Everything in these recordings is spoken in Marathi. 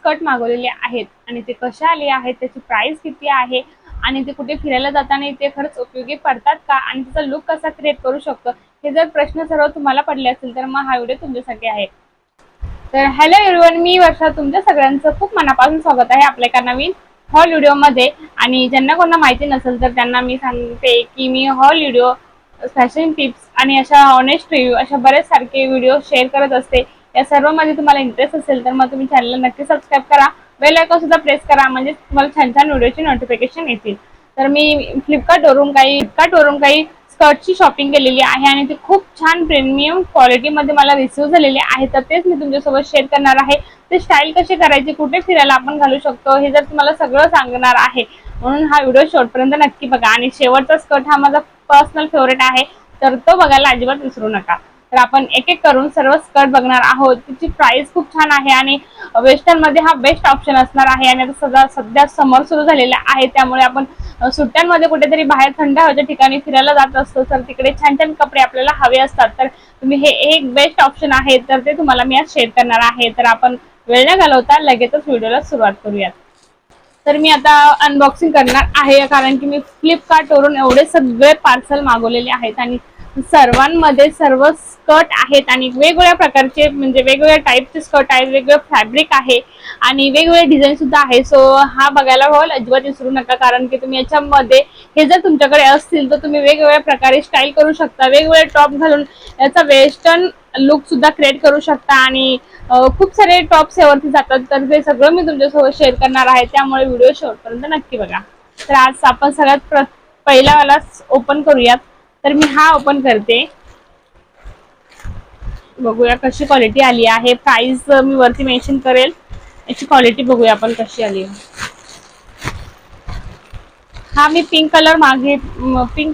स्कर्ट मागवलेले आहेत आणि ते कसे आले आहेत, त्याची प्राइस किती आहे आणि ते कुठे फिरायला जाताना ते खरंच उपयोगी पडतात का आणि त्याचा लुक कसा क्रिएट करू शकतो, हे जर प्रश्न सर्व तुम्हाला पडले असेल तर मग हा व्हिडिओ तुमच्यासाठी आहे. तर हॅलो एव्हरीवन, मी वर्षा तुमच्या सगळ्यांचं खूप मनापासून स्वागत आहे आपल्या एका नवीन हॉल व्हिडिओमध्ये. आणि ज्यांना कोणाला माहिती नसेल तर त्यांना मी सांगते की मी हॉल व्हिडिओ, फॅशन टिप्स आणि अशा ऑनेस्ट रिव्ह्यू अशा बरेच सारखे व्हिडिओ शेअर करत असते. या सर्वमध्ये तुम्हाला इंटरेस्ट असेल तर मग तुम्ही चॅनलला नक्की सबस्क्राईब करा, बेल आयकॉन सुद्धा प्रेस करा, म्हणजे तुम्हाला छान छान व्हिडिओची नोटिफिकेशन येतील. तर मी फ्लिपकार्टवरून काही स्कर्टची शॉपिंग केलेली आहे आणि ते खूप छान प्रीमियम क्वालिटीमध्ये मला रिसीव्ह झालेले आहे. तर तेच मी तुमच्यासोबत शेअर करणार आहे. ते स्टाईल कशी करायची, कुठे फिरायला आपण घालू शकतो, हे जर तुम्हाला सगळं सांगणार आहे. म्हणून हा व्हिडिओ शेवटपर्यंत नक्की बघा. आणि शेवटचा स्कर्ट हा माझा पर्सनल फेवरेट आहे, तर तो बघायला अजिबात विसरू नका. तर आपण एक एक करून सर्व स्कर्ट बघणार आहोत. तिची प्राइस खूप छान आहे आणि वेस्टर्न मध्ये हा बेस्ट ऑप्शन असणार आहे. आणि आता सध्या समर सुरू झालेला आहे, त्यामुळे आपण सुट्ट्यांमध्ये कुठेतरी बाहेर थंड हवेच्या ठिकाणी फिरायला जात असतो, तर तिकडे छान छान कपडे आपल्याला हवे असतात. तर तुम्ही हे एक बेस्ट ऑप्शन आहे, तर ते तुम्हाला मी आज शेअर करणार आहे. तर आपण वेळ न घालवता लगेचच व्हिडिओला सुरुवात करूयात. तर मी आता अनबॉक्सिंग करणार आहे, कारण की मी फ्लिपकार्टवरून एवढे सगळे पार्सल मागवलेले आहेत आणि सर्वांमध्ये सर्व स्कर्ट आहेत आणि वेगवेगळ्या प्रकारचे, म्हणजे वेगवेगळ्या टाईपचे स्कर्ट आहेत, वेगवेगळं फॅब्रिक आहे आणि वेगवेगळे डिझाईन सुद्धा आहे. सो हा बघायला हॉल अजिबात विसरू नका, कारण की तुम्ही याच्यामध्ये हे जर तुमच्याकडे असतील तर तुम्ही वेगवेगळ्या प्रकारे स्टाईल करू शकता, वेगवेगळे टॉप घालून याचा वेस्टर्न लुक सुद्धा क्रिएट करू शकता. आणि खूप सारे टॉप्स यावरती जातात, तर ते सगळं मी तुमच्यासोबत शेअर करणार आहे, त्यामुळे व्हिडिओ शेवटपर्यंत नक्की बघा. तर आज आपण सगळ्यात पहिला वाला ओपन करूयात. तर मी हा ओपन करते, बघूया कशी क्वालिटी आली आहे. प्राइस मी वरती मेन्शन करेल, याची क्वालिटी बघूया आपण कशी आली. हा मी पिंक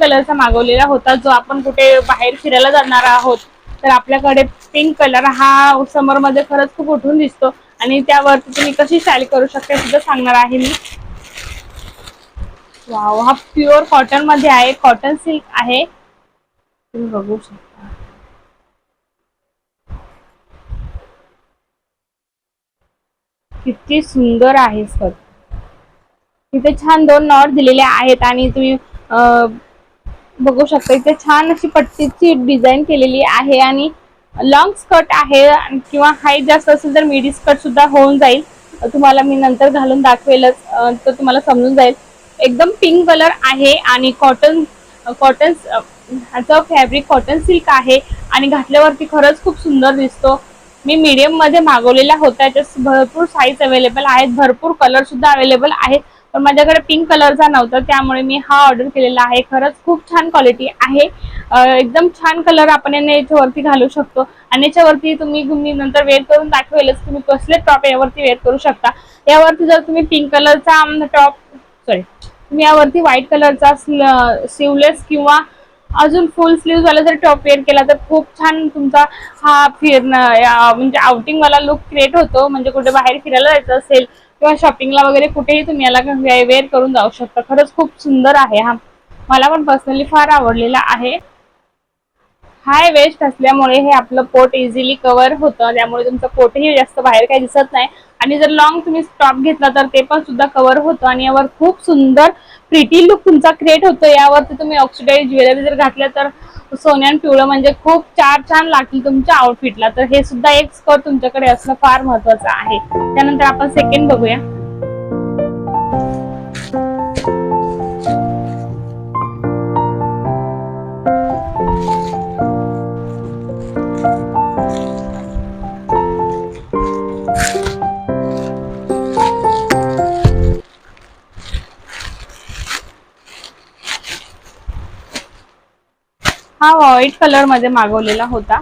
कलरचा मागवलेला होता, जो आपण कुठे बाहेर फिरायला जाणार आहोत तर आपल्याकडे पिंक कलर हा समर मध्ये खरंच खूप उठून दिसतो आणि त्यावरती तुम्ही कशी स्टाईल करू शकता सुद्धा सांगणार आहे मी. वाव, हा प्युअर कॉटन मध्ये आहे, कॉटन सिल्क आहे, तुम्ही बघू शकता. किती सुंदर आहे स्कर्ट. इथे छान दोन नॉट दिलेले आहेत आणि तुम्ही बघू शकता इथे छान अशी पट्टीची डिझाईन केलेली आहे आणि लॉंग स्कर्ट आहे, किंवा हाईट जास्त असेल तर मिडी स्कर्ट सुद्धा होऊन जाईल. तुम्हाला मी नंतर घालून दाखवेलच, तर तुम्हाला समजून जाईल. एकदम पिंक कलर आहे आणि कॉटन ह्याचं फॅब्रिक कॉटन सिल्क आहे आणि घातल्यावरती खरंच खूप सुंदर दिसतो. मी मीडियम मध्ये मागवलेला होता, त्याच्यात भरपूर साईज अवेलेबल आहेत, भरपूर कलर सुद्धा अवेलेबल आहेत, पण माझ्याकडे पिंक कलरचा नव्हता, त्यामुळे मी हा ऑर्डर केलेला आहे. खरंच खूप छान क्वालिटी आहे, एकदम छान कलर आपण याच्यावरती घालू शकतो. आणि याच्यावरती तुम्ही नंतर वेअर करून दाखवेलच, तुम्ही कसले टॉप यावरती वेअर करू शकता. यावरती जर तुम्ही पिंक कलरचा तुम्ही यावरती व्हाईट कलरचा स्लीवलेस किंवा अजून फुल स्लीव्ह वाला जर टॉप वेअर केला तर खूप छान तुमचा हा म्हणजे आउटिंग वाला लुक क्रिएट होतो. म्हणजे कुठे बाहेर फिरायला जायचं असेल किंवा शॉपिंगला वगैरे कुठेही तुम्ही याला वेअर करून जाऊ शकता. खरंच खूप सुंदर आहे हा, मला पण पर्सनली फार आवडलेला आहे. हाय वेस्ट असल्यामुळे हे आपलं पोट इझिली कव्हर होतं, त्यामुळे तुमचं पोटही जास्त बाहेर काही दिसत नाही. आणि जर लॉंग तुम्ही टॉप घेतला तर ते पण सुद्धा कव्हर होतं आणि यावर खूप सुंदर प्रिटी लुक तुमचा क्रिएट होतो. यावरती तुम्ही ऑक्सिडाइज ज्वेलरी जर घातल्या तर सोन्यान पिवळं म्हणजे खूप छान लागतील तुमच्या आउटफिटला. तर हे सुद्धा एक स्कर्ट तुमच्याकडे असणं फार महत्वाचं आहे. त्यानंतर आपण सेकंड बघूया. हा व्हाईट कलर मध्ये मागवलेला होता.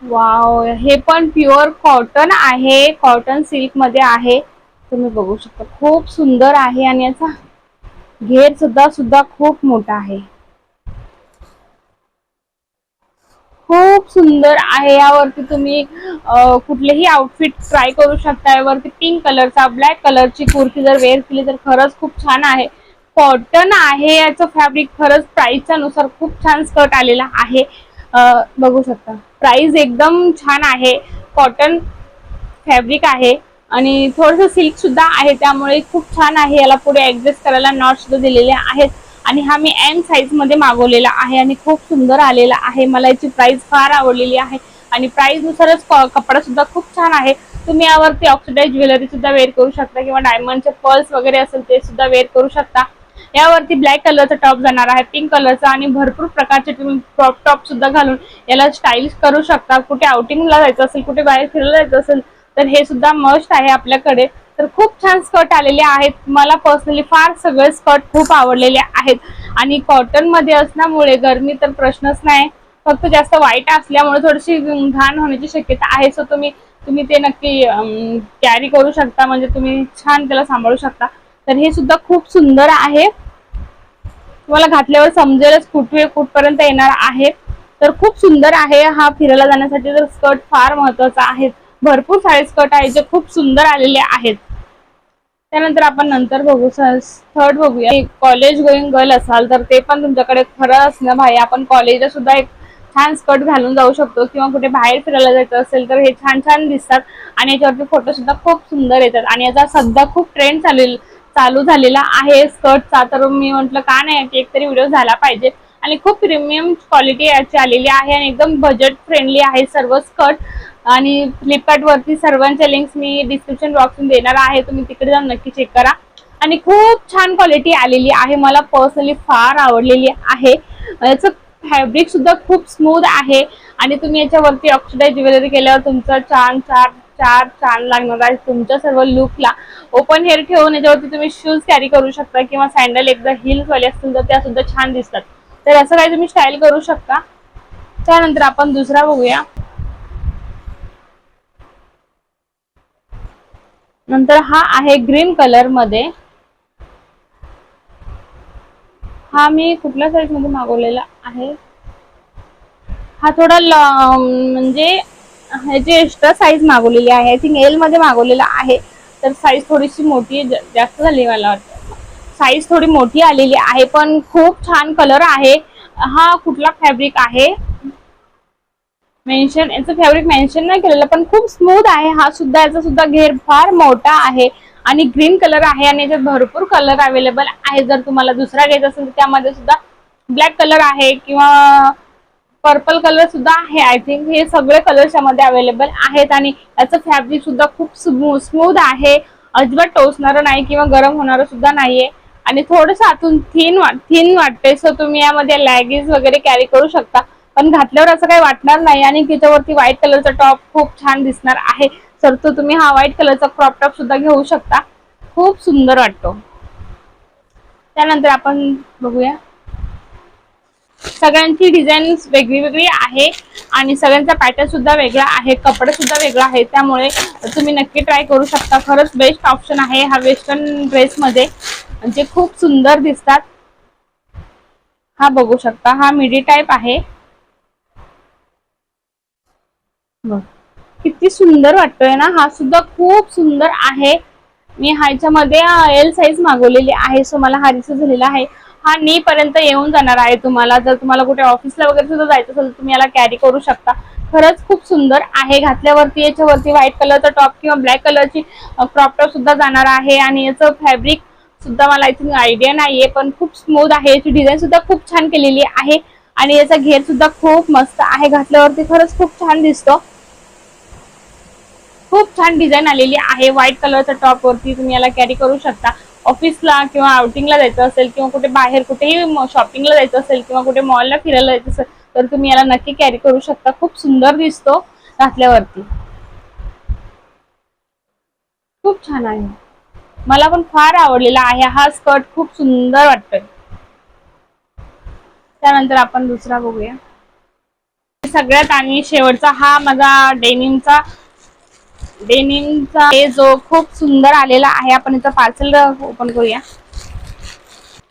वाव, हे पण प्युअर कॉटन आहे, कॉटन सिल्क मध्ये आहे, तुम्ही बघू शकता. खूप सुंदर आहे आणि याचा घेर सुद्धा खूप मोठा आहे, खूप सुंदर आहे. यावरती तुम्ही कुठलेही आउटफिट ट्राय करू शकता. यावरती पिंक कलरचा, ब्लॅक कलरची कुर्ती जर वेअर केली तर खरंच खूप छान आहे. कॉटन आहे याचं फॅब्रिक, खरंच प्राइसच्या नुसार खूप छान स्कर्ट आलेला आहे. बघू शकता प्राइस एकदम छान आहे. कॉटन फॅब्रिक आहे आणि थोडंसं सिल्क सुद्धा आहे, त्यामुळे खूप छान आहे. याला पुढे ऍडजस्ट करायला नॉट सुद्धा दिलेले आहेत आणि हा मी एम साईज मध्ये मागवलेला आहे आणि खूप सुंदर आलेला आहे. मला याची प्राइस फार आवडलेली आहे आणि प्राइस नुसारच कपडा सुद्धा खूप छान आहे. तुम्ही यावरती ऑक्सिडाइज ज्वेलरी सुद्धा वेअर करू शकता किंवा डायमंडचे पर्ल्स वगैरे असेल ते सुद्धा वेअर करू शकता. यावरती ब्लॅक कलरचा टॉप जाणार आहे, पिंक कलरचा, आणि भरपूर प्रकारचे तुम्ही क्रॉप टॉप सुद्धा घालून याला स्टाईल करू शकता. कुठे आउटिंगला जायचं असेल, कुठे बाहेर फिरायला जायचं असेल तर हे सुद्धा मस्ट आहे आपल्याकडे. तर खूप छान स्कर्ट आलेले आहेत. मला पर्सनली फार सगळे स्कर्ट खूप आवडलेले आहेत आणि कॉटन मध्ये असल्यामुळे गरमी तर प्रश्नच नाही. फक्त जास्त व्हाईट असल्यामुळे थोडीशी घाण होण्याची शक्यता आहे. सो तुम्ही ते नक्की कॅरी करू शकता, म्हणजे तुम्ही छान त्याला सांभाळू शकता. तर हे सुद्धा खूप सुंदर आहे. तुम्हाला घातल्यावर समजेलच कुठपर्यंत येणार आहे. तर खूप सुंदर आहे. हा फिरायला जाण्यासाठी तर स्कर्ट फार महत्वाचा आहे. भरपूर सारे स्कर्ट आहेत जे खूप सुंदर आलेले आहेत. त्यानंतर आपण नंतर बघू, थर्ड बघूया. कॉलेज गोईंग गर्ल असाल तर ते पण तुमच्याकडे खरं असणं भाई, आपण कॉलेजला सुद्धा एक छान स्कर्ट घालून जाऊ शकतो किंवा कुठे बाहेर फिरायला जायचं असेल तर हे छान छान दिसतात आणि याच्यावरती फोटो सुद्धा खूप सुंदर येतात. आणि याचा सध्या खूप ट्रेंड चालू झालेला आहे स्कर्टचा. तर मी म्हटलं का नाही एक तरी व्हिडिओ झाला पाहिजे. आणि खूप प्रीमियम क्वालिटी याची आलेली आहे आणि एकदम बजेट फ्रेंडली आहे सर्व स्कर्ट. आणि फ्लिपकार्ट वरती सर्वांच्या लिंक्स मी डिस्क्रिप्शन बॉक्स मध्ये देणार आहे, तुम्ही तिकडे जाऊन नक्की चेक करा. आणि खूप छान क्वालिटी आलेली आहे, मला पर्सनली फार आवडलेली आहे. याचं फॅब्रिक सुद्धा खूप स्मूथ आहे आणि तुम्ही याच्यावरती ऑक्सिडाइज ज्वेलरी केल्यावर तुमचा छान लागणार आहे तुमच्या सर्व लुकला. ओपन हेअर ठेवून याच्यावरती तुम्ही शूज कॅरी करू शकता किंवा सँडल एकदा हिल्स वाले असतील तर त्या सुद्धा छान दिसतात. तर असं काही तुम्ही स्टाईल करू शकता. त्यानंतर आपण दुसरा बघूया. नंतर हा आहे ग्रीन कलर मध्ये. हा मी कुठल्या साईज मध्ये मागवलेला आहे. हा थोडा म्हणजे ह्याची एक्स्ट्रा साईज मागवलेली आहे. आय थिंक एल मध्ये मागवलेला आहे. तर साईज थोडीशी मोठी जास्त झाली, मला वाटतं साईज थोडी मोठी आलेली आहे. पण खूप छान कलर आहे. हा कुठला फॅब्रिक आहे मेन्शन, याचं फॅब्रिक मेन्शन नाही केलेलं पण खूप स्मूथ आहे. हा सुद्धा याचा सुद्धा घेर फार मोठा आहे आणि ग्रीन कलर आहे आणि याच्यात भरपूर कलर अवेलेबल आहे. जर तुम्हाला दुसरा घ्यायचा असेल तर त्यामध्ये सुद्धा ब्लॅक कलर आहे किंवा पर्पल कलर सुद्धा आहे. आय थिंक हे सगळे कलर्स यामध्ये अवेलेबल आहेत आणि याचं फॅब्रिक सुद्धा खूप स्मूथ आहे. अजिबात टोचणारं नाही किंवा गरम होणारं सुद्धा नाहीये आणि थोडंसं आतून थिन वाटते. सो तुम्ही यामध्ये लॅगीज वगैरे कॅरी करू शकता, पण घातल्यावर असं काही वाटणार नाही. आणि त्याच्यावरती व्हाईट कलरचा टॉप खूप छान दिसणार आहे. तर तो तुम्ही हा व्हाईट कलरचा क्रॉप टॉप सुद्धा घेऊ शकता, खूप सुंदर वाटतो. त्यानंतर आपण बघूया. सगळ्यांची डिझाईन वेगळी आहे आणि सगळ्यांचा पॅटर्न सुद्धा वेगळा आहे, कपडा सुद्धा वेगळा आहे. त्यामुळे तुम्ही नक्की ट्राय करू शकता. खरंच बेस्ट ऑप्शन आहे हा वेस्टर्न ड्रेस मध्ये, म्हणजे खूप सुंदर दिसतात. हा बघू शकता, हा मिडी टाईप आहे. किती सुंदर वाटतोय ना. हा सुद्धा खूप सुंदर आहे. मी ह्याच्यामध्ये एल साईज मागवलेली आहे. सो मला हा रिसीव झालेला आहे. हा नी पर्यंत येऊन जाणार आहे तुम्हाला. जर तुम्हाला कुठे ऑफिसला वगैरे सुद्धा जायचं असेल तर तुम्ही याला कॅरी करू शकता. खरंच खूप सुंदर आहे. घातल्यावरती याच्यावरती व्हाईट कलरचा टॉप किंवा ब्लॅक कलरची क्रॉप टॉप सुद्धा जाणार आहे आणि याचं फॅब्रिक सुद्धा मला इथे आयडिया नाहीये, पण खूप स्मूथ आहे. याची डिझाईन सुद्धा खूप छान केलेली आहे आणि याचा घेर सुद्धा खूप मस्त आहे. घातल्यावरती खरंच खूप छान दिसतो. खूप छान डिझाईन आलेली आहे. व्हाईट कलरच्या टॉप वरती तुम्ही याला कॅरी करू शकता. ऑफिसला किंवा आउटिंगला जायचं असेल किंवा कुठे बाहेर कुठेही शॉपिंगला जायचं असेल किंवा कुठे मॉलला फिरायला जायचं असेल तर तुम्ही याला नक्की कॅरी करू शकता. खूप सुंदर दिसतो घातल्यावरती, खूप छान आहे. मला पण फार आवडलेला आहे हा स्कर्ट, खूप सुंदर वाटतोय. त्यानंतर आपण दुसरा बघूया. सगळ्यात आणि शेवटचा हा माझा डेनिमचा जो खूप सुंदर आलेला आहे. आपण याचा पार्सल ओपन करूया,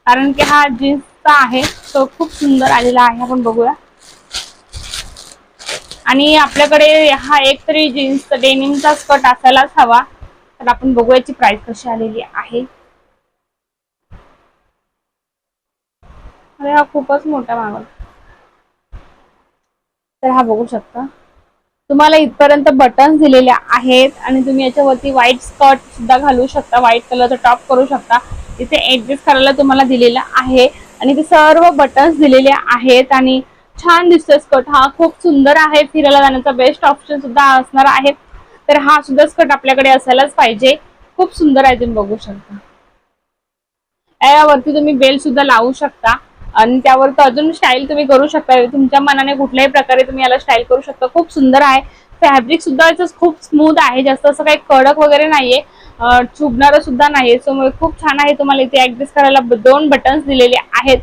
कारण की हा जीन्सचा आहे. तो खूप सुंदर आलेला आहे. आपण बघूया. आणि आपल्याकडे हा एक तरी जीन्स डेनिमचा स्कर्ट असायलाच हवा. तर आपण बघूया याची प्राइस कशी आलेली आहे. अरे हा खूपच मोठा मागवला. तर हा बघू शकता, तुम्हाला इथपर्यंत बटन्स दिलेले आहेत आणि तुम्ही याच्यावरती व्हाईट स्कर्ट सुद्धा घालू शकता, व्हाईट कलरचा टॉप करू शकता. इथे ऍडजस्ट करायला तुम्हाला दिलेलं आहे आणि ते सर्व बटन्स दिलेले आहेत आणि छान दिसतोय स्कर्ट. हा खूप सुंदर आहे, फिरायला जाण्याचा बेस्ट ऑप्शन सुद्धा असणार आहे. तर हा सुद्धा स्कर्ट आपल्याकडे असायलाच पाहिजे. खूप सुंदर आहे, तुम्ही बघू शकता. यावरती तुम्ही बेल्ट सुद्धा लावू शकता आणि त्यावर अजून स्टाईल तुम्ही करू शकता. तुमच्या मनाने कुठल्याही प्रकारे तुम्ही याला स्टाईल करू शकता. खूप सुंदर आहे. फॅब्रिक सुद्धा याचं खूप स्मूथ आहे, जास्त असं काही कडक वगैरे नाहीये, चुभणारं सुद्धा नाहीये. सो खूप छान आहे. तुम्हाला इथे ऍडजस्ट करायला 2 बटन्स दिलेले आहेत.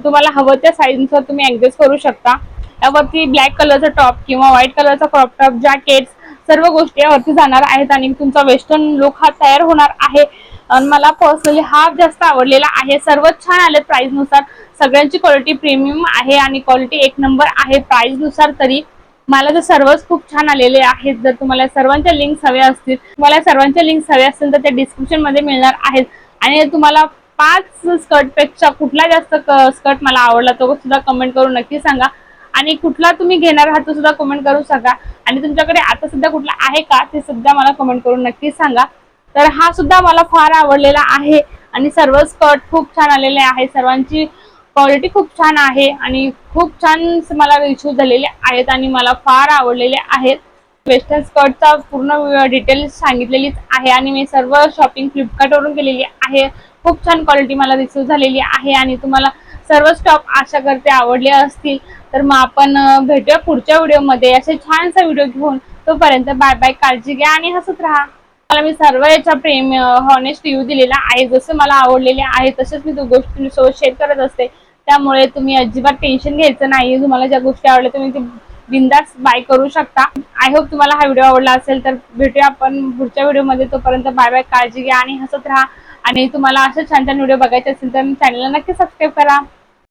तुम्हाला हवं त्या साईजनुसार तुम्ही ऍडजस्ट करू शकता. यावरती ब्लॅक कलरचा टॉप किंवा व्हाईट कलरचा क्रॉप टॉप, जॅकेट सर्व गोष्टी यावरती जाणार आहेत आणि तुमचा वेस्टर्न लुक हा तयार होणार आहे. मला पर्सनली हा जास्त आवडलेला आहे. सर्वच छान आले प्राइस नुसार. सगळ्यांची क्वालिटी प्रीमियम आहे आणि क्वालिटी एक नंबर आहे प्राइस नुसार. तरी मला तर सर्वच खूप छान आलेले आहेत. जर तुम्हाला सर्वांच्या लिंक्स हव्या असतील, तुम्हाला सर्वांच्या लिंक्स हव्या असतील तर ते डिस्क्रिप्शन मध्ये मिळणार आहेत. आणि तुम्हाला 5 स्कर्ट पेक्षा कुठला जास्त स्कर्ट मला आवडला तो सुद्धा कमेंट करून नक्की सांगा. आणि कुठला तुम्ही घेणार आहात तो सुद्धा कमेंट करून सांगा. आणि तुमच्याकडे आता सध्या कुठला आहे का ते सुद्धा मला कमेंट करून नक्की सांगा. तर हा सुद्धा मला फार आवडलेला आहे आणि सर्व स्कर्ट खूप छान आलेले आहे. सर्वांची क्वालिटी खूप छान आहे आणि खूप छान मला रिव्ह्यू झालेले आहेत आणि मला फार आवडलेले आहेत. वेस्टर्न स्कर्टचा पूर्ण डिटेल्स सांगितलेलीच आहे आणि मी सर्व शॉपिंग फ्लिपकार्टवरून केलेली आहे. खूप छान क्वालिटी मला रिसीव झालेली आहे आणि तुम्हाला सर्व स्टॉक आशा करते आवडले असतील. तर मग आपण भेटूया पुढच्या व्हिडिओमध्ये असे छानसा व्हिडिओ घेऊन. तोपर्यंत बाय बाय, काळजी घ्या आणि हसत राहा. मला मी सर्व याचा प्रेम हॉनेस्ट रिव्ह्यू दिलेला आहे. जसं मला आवडलेले आहे तसेच मी तो गोष्टी सोबत शेअर करत असते. त्यामुळे तुम्ही अजिबात टेन्शन घ्यायचं नाही. तुम्हाला ज्या गोष्टी आवडल्या तुम्ही ते बिंदास बाय करू शकता. आय होप तुम्हाला हा व्हिडिओ आवडला असेल. तर भेटूया आपण पुढच्या व्हिडिओमध्ये. तोपर्यंत बाय बाय, काळजी घ्या आणि हसत राहा. आणि तुम्हाला असे छान छान व्हिडिओ बघायचे असेल तर चॅनलला नक्की सबस्क्राईब करा.